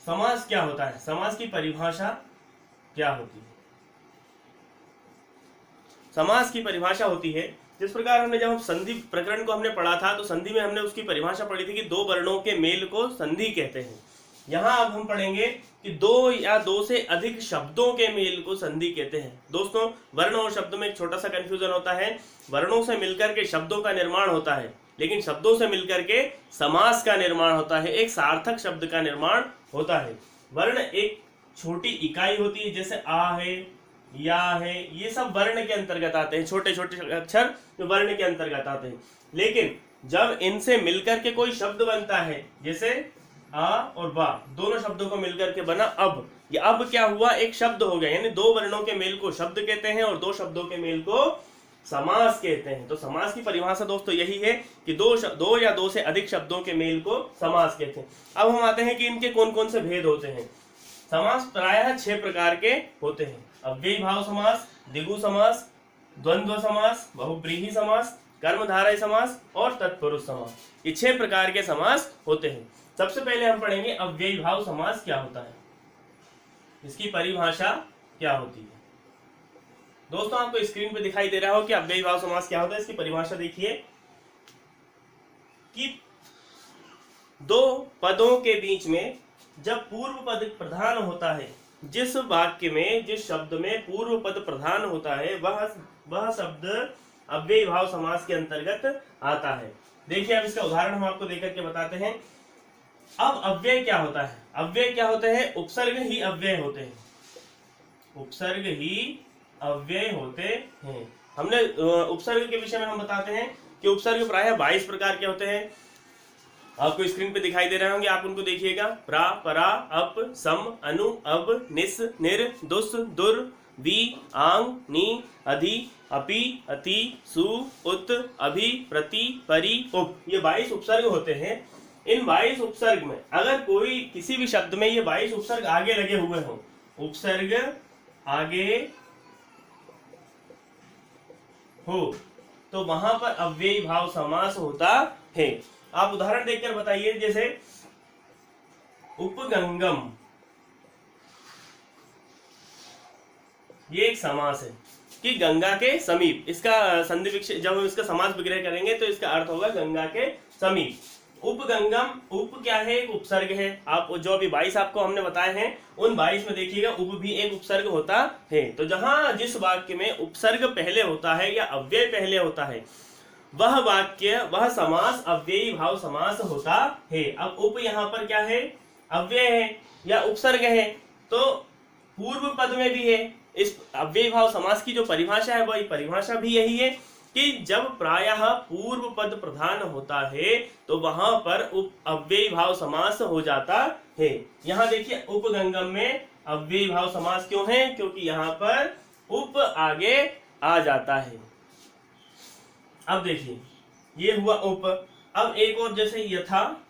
समास क्या होता है, समास की परिभाषा क्या होती है। समास की परिभाषा होती है, जिस प्रकार हमने जब हम संधि प्रकरण को हमने पढ़ा था तो संधि में हमने उसकी परिभाषा पढ़ी थी कि दो वर्णों के मेल को संधि कहते हैं। यहाँ अब हम पढ़ेंगे कि दो या दो से अधिक शब्दों के मेल को संधि कहते हैं। दोस्तों, वर्ण और शब्द में एक छोटा सा कंफ्यूजन होता है। वर्णों से मिलकर के शब्दों का निर्माण होता है, लेकिन शब्दों से मिलकर के समास का निर्माण होता है, एक सार्थक शब्द का निर्माण होता है। वर्ण एक छोटी इकाई होती है, जैसे आ है, या है, ये सब वर्ण के अंतर्गत आते हैं, छोटे छोटे अक्षर जो वर्ण के अंतर्गत आते हैं। लेकिन जब इनसे मिलकर के कोई शब्द बनता है, जैसे आ और बा, दोनों शब्दों को मिलकर के बना अब, ये अब क्या हुआ, एक शब्द हो गया। यानी दो वर्णों के मेल को शब्द कहते हैं और दो शब्दों के मेल को समास कहते हैं। तो समास की परिभाषा दोस्तों यही है कि दो या दो से अधिक शब्दों के मेल को समास कहते हैं। अब हम आते हैं कि इनके कौन कौन से भेद होते हैं। समास प्रायः 6 प्रकार के होते हैं। अव्ययी भाव समास, द्विगु समास, द्वंद्व समास, बहुब्रीहि समास, कर्मधारय समास और तत्पुरुष समास। ये 6 प्रकार के समास होते हैं। सबसे पहले हम पढ़ेंगे अव्ययी भाव समास क्या होता है, इसकी परिभाषा क्या होती है। दोस्तों, आपको स्क्रीन पे दिखाई दे रहा हो कि अव्ययी भाव समास क्या होता है। इसकी परिभाषा देखिए कि दो पदों के बीच में जब पूर्व पद प्रधान होता है, जिस वाक्य में, जिस शब्द में पूर्व पद प्रधान होता है, वह शब्द अव्ययी भाव समास के अंतर्गत आता है। देखिए, अब इसका उदाहरण हम आपको देकर के बताते हैं। अब अव्यय क्या होता है, अव्यय क्या होते हैं, उपसर्ग ही अव्यय होते हैं, उपसर्ग ही अव्यय होते हैं। हमने उपसर्ग के विषय में हम बताते हैं कि उपसर्ग प्रायः 22 प्रकार के होते हैं। आपको स्क्रीन पे दिखाई दे रहे होंगे, आप उनको देखिएगा। प्रा, परा, अप, सम, अनु, अब, निस, निर, दुस, दुर, वी, आंग, नी, अधि, अपि, अति, सु, उत, अभि, प्रति, परि, उप, ये 22 उपसर्ग होते हैं। इन 22 उपसर्ग में अगर कोई किसी भी शब्द में ये 22 उपसर्ग आगे लगे हुए हों, उपसर्ग आगे हो, तो वहां पर अव्ययी भाव समास होता है। आप उदाहरण देखकर बताइए, जैसे उपगंगम, ये एक समास है कि गंगा के समीप। इसका संधि विक्षेप, जब हम इसका समास विग्रह करेंगे तो इसका अर्थ होगा गंगा के समीप। उपगंगम, उप क्या है, एक उपसर्ग है। आप जो अभी 22 आपको हमने बताए हैं, उन 22 में देखिएगा उप भी एक उपसर्ग होता है। तो जहां जिस वाक्य में उपसर्ग पहले होता है या अव्यय पहले होता है, वह वाक्य, वह समास अव्ययी भाव समास होता है। अब उप यहाँ पर क्या है, अव्यय है या उपसर्ग है, तो पूर्व पद में भी है। इस अव्ययी भाव समास की जो परिभाषा है, वही परिभाषा भी यही है कि जब प्रायः पूर्व पद प्रधान होता है तो वहां पर अव्ययी भाव समास हो जाता है। यहाँ देखिए, उपगंगम में अव्ययी भाव समास क्यों है, क्योंकि यहाँ पर उप आगे आ जाता है। अब देखिए, ये हुआ उप। अब एक और, जैसे यथा,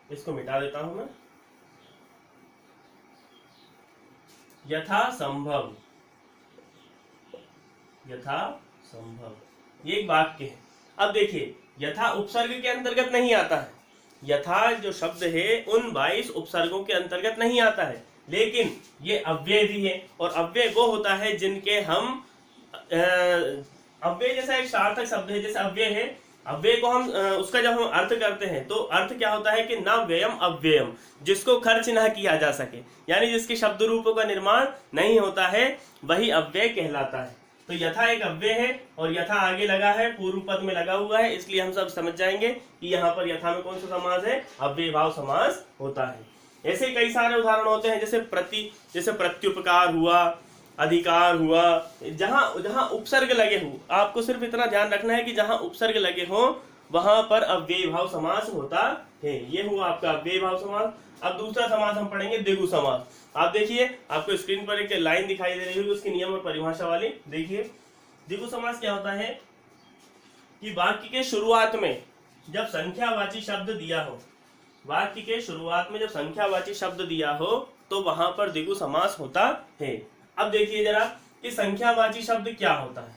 इसको मिटा देता हूं मैं, यथा संभव, यथा संभव, ये एक वाक्य है। अब देखिए, यथा उपसर्ग के अंतर्गत नहीं आता है। यथा जो शब्द है उन 22 उपसर्गों के अंतर्गत नहीं आता है, लेकिन ये अव्यय भी है। और अव्यय वो होता है जिनके हम अव्यय जैसा एक सार्थक शब्द है, जैसे अव्यय है, अव्यय को हम उसका जब हम अर्थ करते हैं तो अर्थ क्या होता है कि न व्ययम अव्ययम, जिसको खर्च ना किया जा सके, यानी जिसके शब्द रूपों का निर्माण नहीं होता है, वही अव्यय कहलाता है। तो यथा एक अव्यय है और यथा आगे लगा है, पूर्व पद में लगा हुआ है, इसलिए हम सब समझ जाएंगे कि यहाँ पर यथा में कौन सा समास है, अव्ययी भाव समास होता है। ऐसे कई सारे उदाहरण होते हैं, जैसे प्रत्युपकार हुआ, अधिकार हुआ। जहां जहां उपसर्ग लगे हो, आपको सिर्फ इतना ध्यान रखना है कि जहां उपसर्ग लगे हो वहां पर अव्ययी भाव समास होता है। ये हुआ आपका अव्ययी भाव समास। अब दूसरा समास हम पढ़ेंगे, द्विगु समास। आप देखिए, आपको स्क्रीन पर एक लाइन दिखाई दे रही होगी, उसकी नियम और परिभाषा वाली। देखिए, द्विगु समास क्या होता है कि वाक्य के शुरुआत में जब संख्यावाची शब्द दिया हो, वाक्य के शुरुआत में जब संख्यावाची शब्द दिया हो तो वहां पर द्विगु समास होता है। अब देखिए जरा कि संख्यावाची शब्द क्या होता है।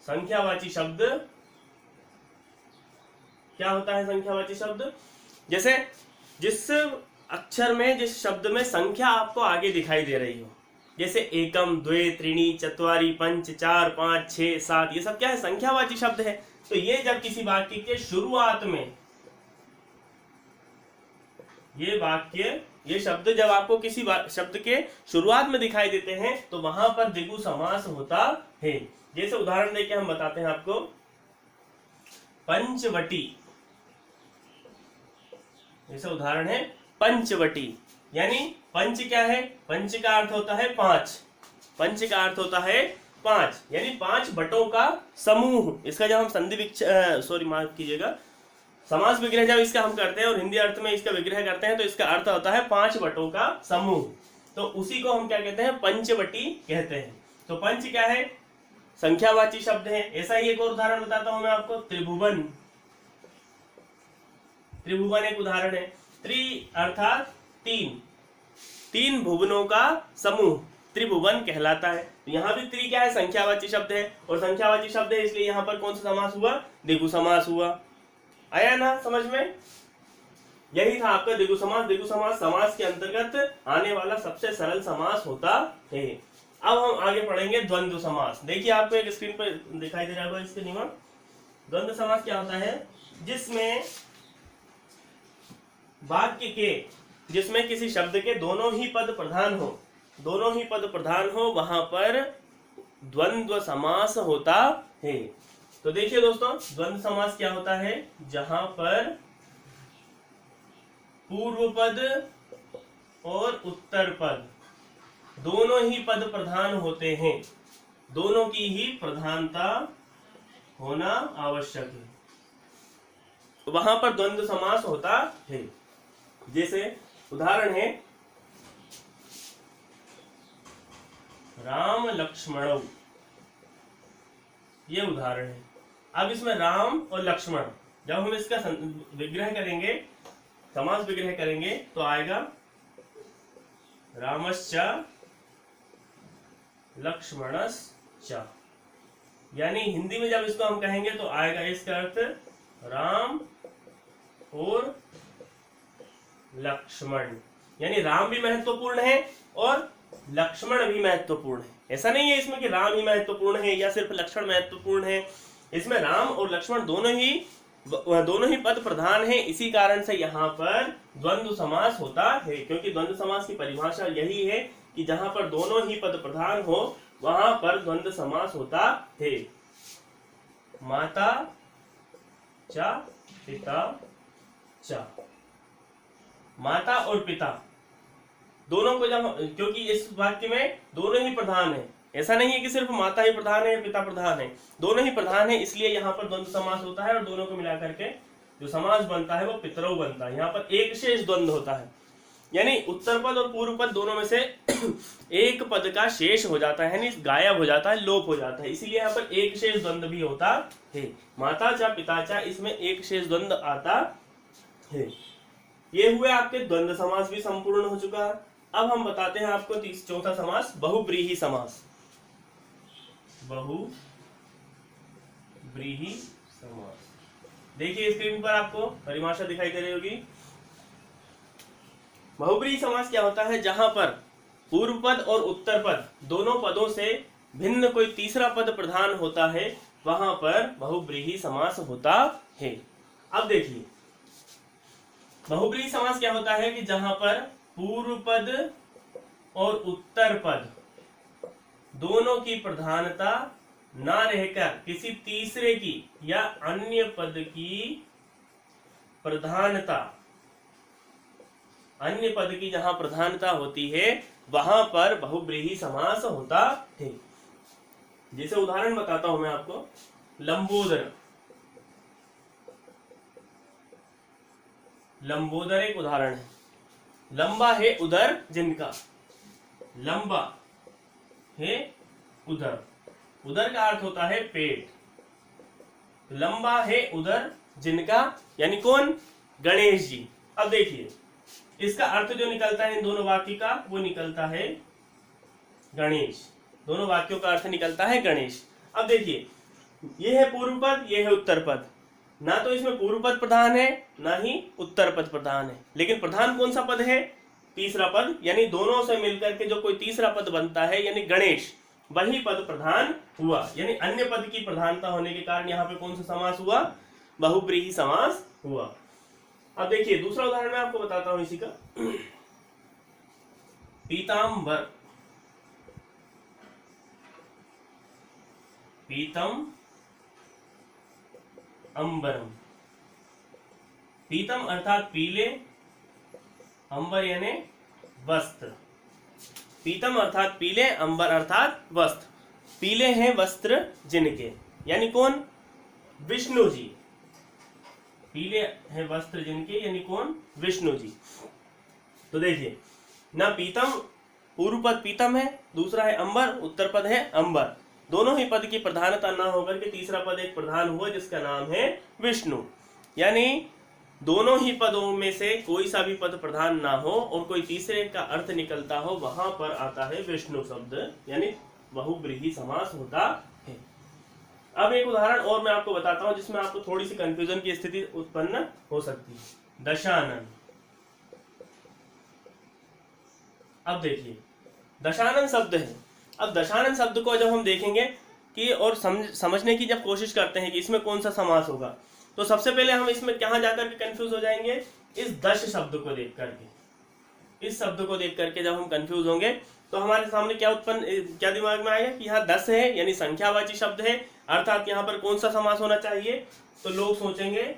संख्यावाची शब्द क्या होता है, संख्यावाची शब्द जैसे जिस अक्षर में, जिस शब्द में संख्या आपको आगे दिखाई दे रही हो, जैसे एकम, द्वे, त्रीणी, चत्वारि, पंच, 4, 5, 6, 7, ये सब क्या है? संख्यावाची शब्द है। तो ये जब किसी वाक्य के शुरुआत में, ये शब्द जब आपको किसी शब्द के शुरुआत में दिखाई देते हैं तो वहां पर द्विगु समास होता है। जैसे उदाहरण देके हम बताते हैं आपको, पंचवटी, जैसे उदाहरण है पंचवटी, यानी पंच क्या है? पंच का अर्थ होता है 5, पंच का अर्थ होता है 5, यानी 5 बटों का समूह। इसका जब हम संधि माफ कीजिएगा, समास विग्रह जब इसका हम करते हैं और हिंदी अर्थ में इसका विग्रह करते हैं तो इसका अर्थ होता है 5 बटों का समूह। तो उसी को हम क्या कहते हैं? पंचवटी कहते हैं। तो पंच क्या है? संख्यावाची शब्द है। ऐसा ही एक और उदाहरण बताता हूं मैं आपको, त्रिभुवन, त्रिभुवन एक उदाहरण है। त्रि अर्थात 3 भुवनों का समूह त्रिभुवन कहलाता है। तो यहाँ भी त्रि क्या है? संख्यावाची शब्द है, और संख्यावाची शब्द है इसलिए यहाँ पर कौन सा समास हुआ? द्विगु समास हुआ। आया ना समझ में? यही था आपका द्विगु समास। द्विगु समास समास के अंतर्गत आने वाला सबसे सरल समास होता है। अब हम आगे पढ़ेंगे द्वंद्व समास। देखिए आपको एक स्क्रीन पर दिखाई दे रहा होगा इसके नियम। द्वंद्व समास क्या होता है? जिसमें किसी शब्द के दोनों ही पद प्रधान हो, वहां पर द्वंद्व समास होता है। तो देखिए दोस्तों, द्वंद्व समास क्या होता है? जहां पर पूर्व पद और उत्तर पद दोनों ही पद प्रधान होते हैं, दोनों की ही प्रधानता होना आवश्यक है, वहां पर द्वंद्व समास होता है। जैसे उदाहरण है राम लक्ष्मण, ये उदाहरण है। अब इसमें राम और लक्ष्मण, जब हम इसका विग्रह करेंगे, समास विग्रह करेंगे तो आएगा रामश्च लक्ष्मणश्च, यानी हिंदी में जब इसको हम कहेंगे तो आएगा इसका अर्थ राम और लक्ष्मण, यानी राम भी महत्वपूर्ण है और लक्ष्मण भी महत्वपूर्ण है। ऐसा नहीं है इसमें कि राम ही महत्वपूर्ण है या सिर्फ लक्ष्मण महत्वपूर्ण है। इसमें राम और लक्ष्मण दोनों ही पद प्रधान है। इसी कारण से यहाँ पर द्वंद्व समास होता है, क्योंकि द्वंद्व समास की परिभाषा यही है कि जहां पर दोनों ही पद प्रधान हो वहां पर द्वंद्व समास होता है। माता च पिता च, माता और पिता दोनों को जब, क्योंकि इस वाक्य में दोनों ही प्रधान है, ऐसा नहीं है कि सिर्फ माता ही प्रधान है पिता प्रधान है, दोनों ही प्रधान है, इसलिए यहाँ पर द्वंद्व समास होता है और दोनों को मिलाकर के जो समास बनता है वो पितरौ बनता है। यहाँ पर एक शेष द्वंद्व होता है, यानी उत्तर पद और पूर्व पद दोनों में से एक पद का शेष हो जाता है, यानी गायब हो जाता है, लोप हो जाता है, इसीलिए यहाँ पर एक शेष द्वंद्व भी होता है। माता चा पिता चा, इसमें एक शेष द्वंद्व आता है। ये हुए आपके द्वंद्व समास भी संपूर्ण हो चुका है। अब हम बताते हैं आपको चौथा समास, बहुब्रीहि समास। बहुब्रीहि समास, देखिए स्क्रीन पर आपको परिभाषा दिखाई दे रही होगी। बहुब्रीहि समास क्या होता है? जहां पर पूर्व पद और उत्तर पद दोनों पदों से भिन्न कोई तीसरा पद प्रधान होता है, वहां पर बहुब्रीहि समास होता है। अब देखिए बहुब्रीहि समास क्या होता है कि जहां पर पूर्व पद और उत्तर पद दोनों की प्रधानता ना रहकर किसी तीसरे की या अन्य पद की प्रधानता, अन्य पद की जहां प्रधानता होती है वहां पर बहुब्रीहि समास होता है। जैसे उदाहरण बताता हूं मैं आपको, लंबोदर, लंबोदर एक उदाहरण है। लंबा है उदर जिनका, लंबा है उदर, उदर का अर्थ होता है पेट, लंबा है उदर जिनका, यानी कौन? गणेश जी। अब देखिए इसका अर्थ जो निकलता है इन दोनों वाक्य का, वो निकलता है गणेश, दोनों वाक्यों का अर्थ निकलता है गणेश। अब देखिए ये है पूर्व पद, ये है उत्तर पद, ना तो इसमें पूर्व पद प्रधान है ना ही उत्तर पद प्रधान है, लेकिन प्रधान कौन सा पद है? तीसरा पद, यानी दोनों से मिलकर के जो कोई तीसरा पद बनता है यानी गणेश, वही पद प्रधान हुआ। यानी अन्य पद की प्रधानता होने के कारण यहाँ पे कौन सा समास हुआ? बहुब्रीहि समास हुआ। अब देखिए दूसरा उदाहरण मैं आपको बताता हूं इसी का। पीतांबर, पीतम अंबरम। पीतम अर्थात पीले, अंबर यानी वस्त्र। पीतम अर्थात पीले, अंबर अर्थात वस्त्र। पीले हैं वस्त्र जिनके, यानी कौन? विष्णु जी। पीले हैं वस्त्र जिनके यानी कौन? विष्णु जी। तो देखिए ना पीतम पूर्व पद पीतम है, दूसरा है अंबर, उत्तर पद है अंबर। दोनों ही पद की प्रधानता ना होकर के तीसरा पद एक प्रधान हुआ जिसका नाम है विष्णु। यानी दोनों ही पदों में से कोई सा भी पद प्रधान ना हो और कोई तीसरे का अर्थ निकलता हो, वहां पर आता है विष्णु शब्द, यानी बहुब्रीहि समास होता है। अब एक उदाहरण और मैं आपको बताता हूं जिसमें आपको थोड़ी सी कंफ्यूजन की स्थिति उत्पन्न हो सकती है। दशानन। अब देखिए दशानन शब्द है। अब दशानन शब्द को जब हम देखेंगे कि और समझने की जब कोशिश करते हैं कि इसमें कौन सा समास होगा, तो सबसे पहले हम इसमें कहां जाकर के कंफ्यूज हो जाएंगे? इस दश शब्द को देख करके। इस शब्द को देख करके जब हम कंफ्यूज होंगे तो हमारे सामने क्या दिमाग में आएगा कि यहाँ 10 है यानी संख्यावाची शब्द है, अर्थात यहाँ पर कौन सा समास होना चाहिए? तो लोग सोचेंगे,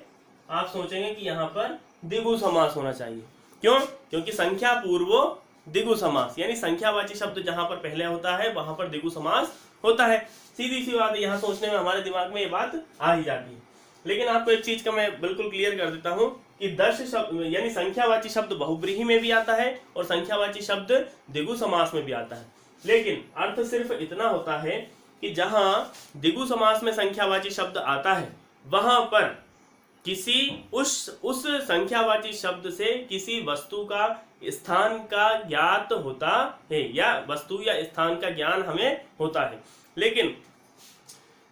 आप सोचेंगे कि यहाँ पर द्विगु समास होना चाहिए। क्यों? क्योंकि संख्या पूर्वो द्विगु समास, यानी संख्यावाची शब्द जहां पर पहले होता है वहां पर द्विगु समास होता है। सीधी सी बात है, यहाँ सोचने में हमारे दिमाग में ये बात आ ही जाती है। लेकिन आपको एक चीज का मैं बिल्कुल क्लियर कर देता हूं कि दश शब्द यानी संख्यावाची शब्द बहुब्रीहि में भी आता है और संख्यावाची शब्द द्विगु समास में भी आता है। लेकिन अर्थ सिर्फ इतना होता है कि जहां द्विगु समास में संख्यावाची शब्द आता है वहां पर किसी उस संख्यावाची शब्द से किसी वस्तु का स्थान का ज्ञात होता है, या वस्तु या स्थान का ज्ञान हमें होता है। लेकिन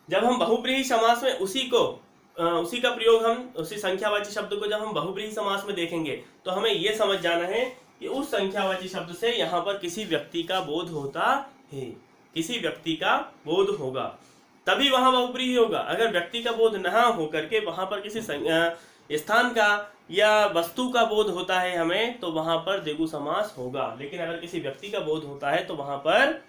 जब हम बहुब्रीहि समास में उसी का प्रयोग हम उसी संख्यावाची शब्द को जब हम बहुब्रीहि समास में देखेंगे तो हमें यह समझ जाना है कि उस संख्यावाची शब्द से यहाँ पर किसी व्यक्ति का बोध होता है, किसी व्यक्ति का बोध होगा, तभी वहां बहुब्रीहि होगा। अगर व्यक्ति का बोध न होकर के वहां पर किसी स्थान का या वस्तु का बोध होता है हमें, तो वहां पर द्विगु समास होगा। लेकिन अगर किसी व्यक्ति का बोध होता है तो वहां पर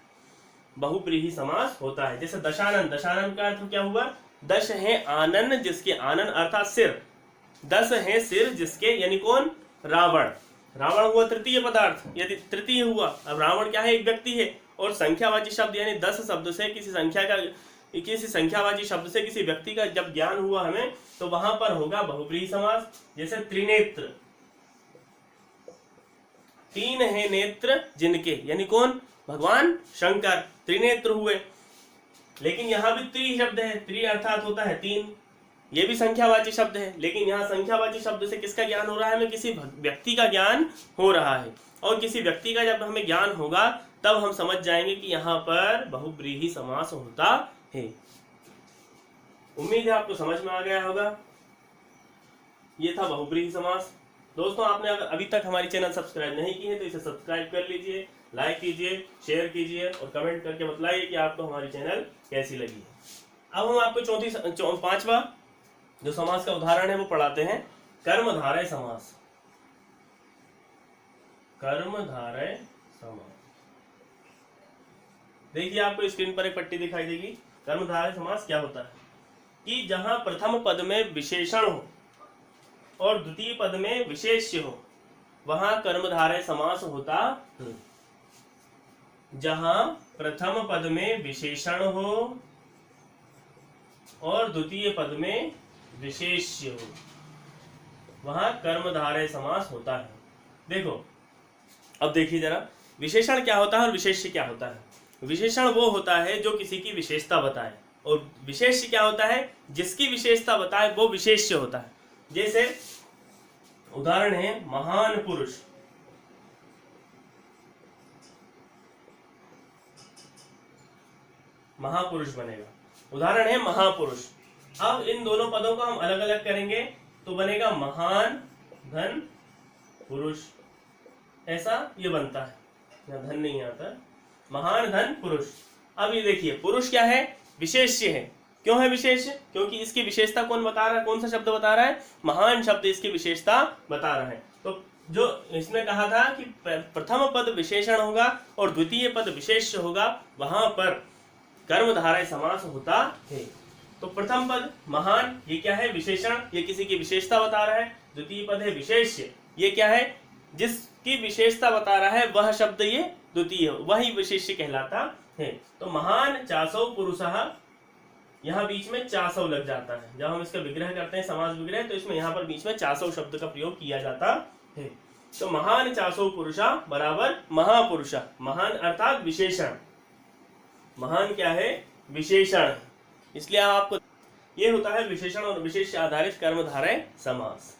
बहुब्रीहि समास होता है। जैसे दशानन, दशानन का अर्थ क्या हुआ? दश है आनन जिसके, आनन अर्थात सिर, 10 है सिर जिसके, यानी कौन? रावण। रावण हुआ तृतीय पदार्थ, यदि तृतीय हुआ। अब रावण क्या है? एक व्यक्ति है। और संख्यावाची शब्द यानी 10 शब्द से किसी संख्यावाची शब्द से किसी व्यक्ति का जब ज्ञान हुआ हमें, तो वहां पर होगा बहुब्रीहि समास। जैसे त्रिनेत्र, 3 है नेत्र जिनके, यानी कौन? भगवान शंकर त्रिनेत्र हुए। लेकिन यहाँ भी त्रि शब्द है, त्रि अर्थात होता है 3, ये भी संख्यावाची शब्द है। लेकिन यहाँ संख्यावाची शब्द से किसका ज्ञान हो रहा है? हमें किसी व्यक्ति का ज्ञान हो रहा है। और किसी व्यक्ति का जब हमें ज्ञान होगा तब हम समझ जाएंगे कि यहाँ पर बहुब्रीहि समास होता है। उम्मीद है आपको समझ में आ गया होगा। ये था बहुब्रीहि समास। दोस्तों, आपने अगर अभी तक हमारी चैनल सब्सक्राइब नहीं की है तो इसे सब्सक्राइब कर लीजिए, लाइक कीजिए, शेयर कीजिए और कमेंट करके बताइए कि आपको हमारी चैनल कैसी लगी है। अब हम आपको पांचवा जो समास का उदाहरण है वो पढ़ाते हैं, कर्मधारय समास। कर्मधारय समास, देखिए आपको स्क्रीन पर एक पट्टी दिखाई देगी। कर्मधारय समास क्या होता है कि जहां प्रथम पद में विशेषण हो और द्वितीय पद में विशेष्य हो, वहां कर्मधारय समास होता है। जहां प्रथम पद में विशेषण हो और द्वितीय पद में विशेष्य हो, वहां कर्मधारय समास होता है। देखो, अब देखिए जरा, विशेषण क्या होता है और विशेष्य क्या होता है। विशेषण वो होता है जो किसी की विशेषता बताए, और विशेष्य क्या होता है? जिसकी विशेषता बताए वो विशेष्य होता है। जैसे उदाहरण है महान पुरुष, महापुरुष बनेगा। उदाहरण है महापुरुष। अब इन दोनों पदों को हम अलग अलग करेंगे तो बनेगा महान धन पुरुष, ऐसा ये बनता है। यहाँ धन नहीं आता, महान धन पुरुष। अब ये देखिए पुरुष क्या है, विशेष्य है। क्यों है विशेष्य? क्योंकि इसकी विशेषता कौन बता रहा है, कौन सा शब्द बता रहा है, महान शब्द इसकी विशेषता बता रहा है। तो जो इसने कहा था कि प्रथम पद विशेषण होगा और द्वितीय पद विशेष्य होगा, वहां पर कर्मधारय समास होता है। तो प्रथम पद महान, ये क्या है, विशेषण, ये किसी की विशेषता बता रहा है। द्वितीय पद है विशेष्य, ये क्या है, जिसकी विशेषता बता रहा है वह शब्द ये द्वितीय, वही विशेष्य कहलाता है। तो महान चासौ पुरुषः, यहाँ बीच में चासौ लग जाता है। जब हम इसका विग्रह करते हैं, समास विग्रह, तो इसमें यहाँ पर बीच में चासौ शब्द का प्रयोग किया जाता है। तो महान चासौ पुरुषा बराबर महापुरुषा। महान अर्थात विशेषण, महान क्या है, विशेषण, इसलिए आपको ये होता है विशेषण और विशेष आधारित कर्मधारय समास।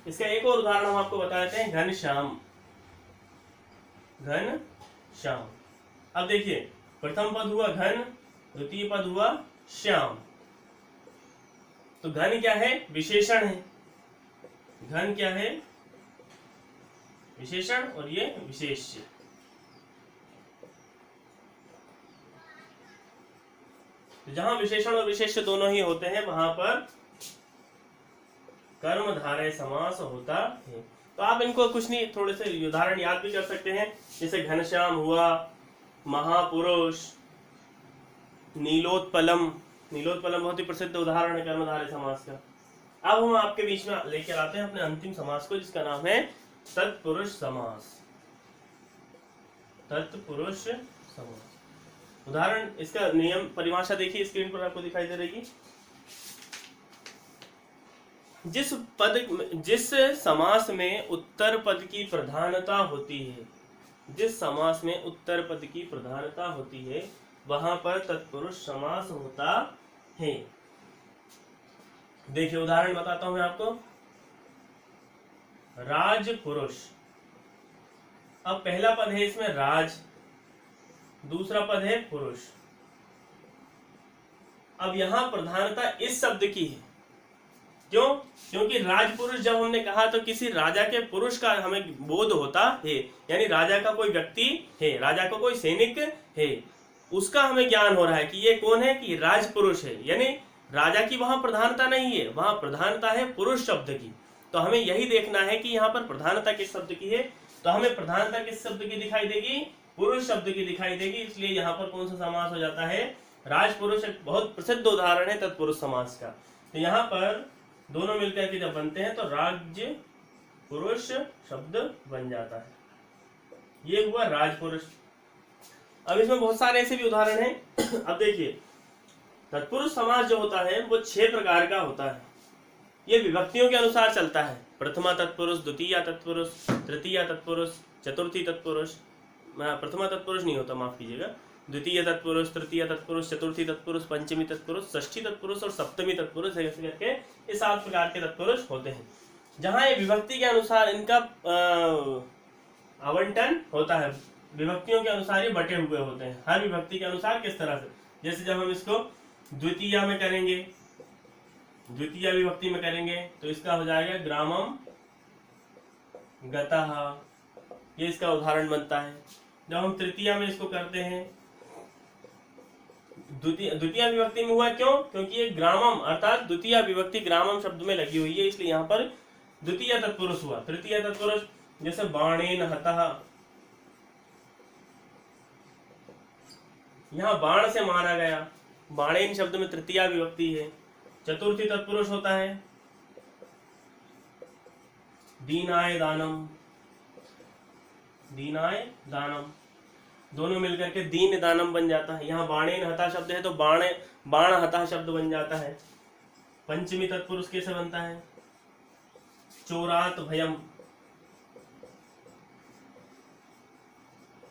इसका एक और उदाहरण हम आपको बता देते हैं, घनश्याम। घनश्याम, अब देखिए प्रथम पद हुआ घन, द्वितीय पद हुआ श्याम। तो घन क्या है, विशेषण है। घन क्या है, विशेषण, और ये विशेष्य। तो जहां विशेषण और विशेष्य दोनों ही होते हैं वहां पर कर्मधारय समास होता है। तो आप इनको कुछ नहीं, थोड़े से उदाहरण याद भी कर सकते हैं, जैसे घनश्याम हुआ, महापुरुष, नीलोत्पलम। नीलोत्पलम बहुत ही प्रसिद्ध उदाहरण है कर्मधारय समास का। अब हम आपके बीच में लेकर आते हैं अपने अंतिम समास को, जिसका नाम है तत्पुरुष समास। तत्पुरुष समास। उदाहरण, इसका नियम परिभाषा देखिए, स्क्रीन पर आपको दिखाई दे रही। जिस समास में उत्तर पद की प्रधानता होती है, जिस समास में उत्तर पद की प्रधानता होती है, वहां पर तत्पुरुष समास होता है। देखिए उदाहरण बताता हूं मैं आपको। राजपुरुष, अब पहला पद है इसमें राज, दूसरा पद है पुरुष। अब यहां प्रधानता इस शब्द की है। क्यों? क्योंकि राजपुरुष जब हमने कहा तो किसी राजा के पुरुष का हमें बोध होता है, यानी राजा का कोई व्यक्ति है, राजा का कोई सैनिक है, उसका हमें ज्ञान हो रहा है कि ये कौन है, कि राजपुरुष है। यानी राजा की वहां प्रधानता नहीं है, वहां प्रधानता है पुरुष शब्द की। तो हमें यही देखना है कि यहाँ पर प्रधानता किस शब्द की है। तो हमें प्रधानता किस शब्द की दिखाई देगी, पुरुष शब्द की दिखाई देगी। इसलिए यहाँ पर कौन सा समास हो जाता है, राजपुरुष। एक बहुत प्रसिद्ध उदाहरण है तत्पुरुष समास का। तो यहाँ पर दोनों मिलकर के जब बनते हैं तो राज्य पुरुष शब्द बन जाता है। ये हुआ राजपुरुष। अब इसमें बहुत सारे ऐसे भी उदाहरण हैं। अब देखिए तत्पुरुष समास जो होता है वो 6 प्रकार का होता है। ये विभक्तियों के अनुसार चलता है। प्रथमा तत्पुरुष, द्वितीय तत्पुरुष, तृतीय तत्पुरुष, चतुर्थी तत्पुरुष, प्रथमा तत्पुरुष नहीं होता, माफ कीजिएगा, द्वितीय तत्पुरुष, तृतीय तत्पुरुष, चतुर्थी तत्पुरुष, पंचमी तत्पुरुष, षष्ठी तत्पुरुष और सप्तमी तत्पुरुष, ऐसे करके ये 7 प्रकार के तत्पुरुष होते हैं। जहां ये विभक्ति के अनुसार इनका आवंटन होता है, विभक्तियों के अनुसार ये बटे हुए होते हैं। हर विभक्ति के अनुसार किस तरह से, जैसे जब हम इसको द्वितीय में करेंगे, द्वितीय विभक्ति में करेंगे तो इसका हो जाएगा ग्रामम गतः, ये इसका उदाहरण बनता है। जब हम तृतीय में इसको करते हैं, द्वितीय विभक्ति में हुआ, क्यों? क्योंकि ये ग्रामम अर्थात द्वितीय विभक्ति ग्रामम शब्द में लगी हुई है, इसलिए यहाँ पर द्वितीय तत्पुरुष हुआ। तृतीय तत्पुरुष जैसे बाणेन हतः, यहाँ बाण से मारा गया, बाणेन शब्द में तृतीय विभक्ति है। चतुर्थी तत्पुरुष होता है दीनाय दानम, दीनाय दानम, दोनों मिलकर के दीन दानम बन जाता है। यहाँ बाणेन हता शब्द है तो बाण हता शब्द बन जाता है। पंचमी तत्पुरुष कैसे बनता है, चोरात भयम,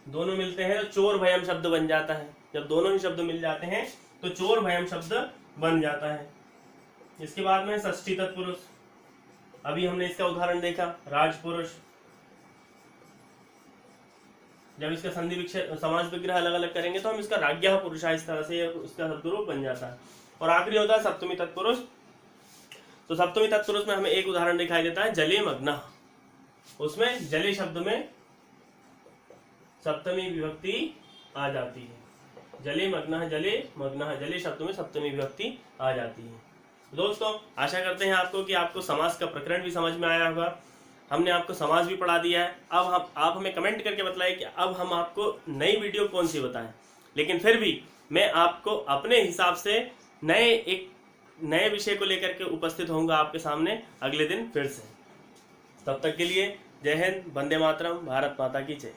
दोनों मिलते हैं तो चोर भयम शब्द बन जाता है। जब दोनों ही शब्द मिल जाते हैं तो चोर भयम शब्द बन जाता है। इसके बाद में षष्ठी तत्पुरुष, अभी हमने इसका उदाहरण देखा राजपुरुष। जब इसका संधि समास विग्रह अलग अलग करेंगे तो हम इसका राज्ञः पुरुषः इस तरह से इसका शब्द रूप बन जाता है। और आखिरी होता है सप्तमी तत्पुरुष। तो सप्तमी तत्पुरुष में हमें एक उदाहरण दिखाई देता है जले मग्न, उसमें जले शब्द में सप्तमी विभक्ति आ जाती है। जले मग्न, जले मग्न, जले शब्द में सप्तमी विभक्ति आ जाती है। दोस्तों आशा करते हैं आपको कि आपको समास का प्रकरण भी समझ में आया होगा। हमने आपको समास भी पढ़ा दिया है। अब आप हमें कमेंट करके बताइए कि अब हम आपको नई वीडियो कौन सी बताएं, लेकिन फिर भी मैं आपको अपने हिसाब से एक नए विषय को लेकर के उपस्थित होऊंगा आपके सामने अगले दिन फिर से। तब तक के लिए जय हिंद, वंदे मातरम, भारत माता की जय।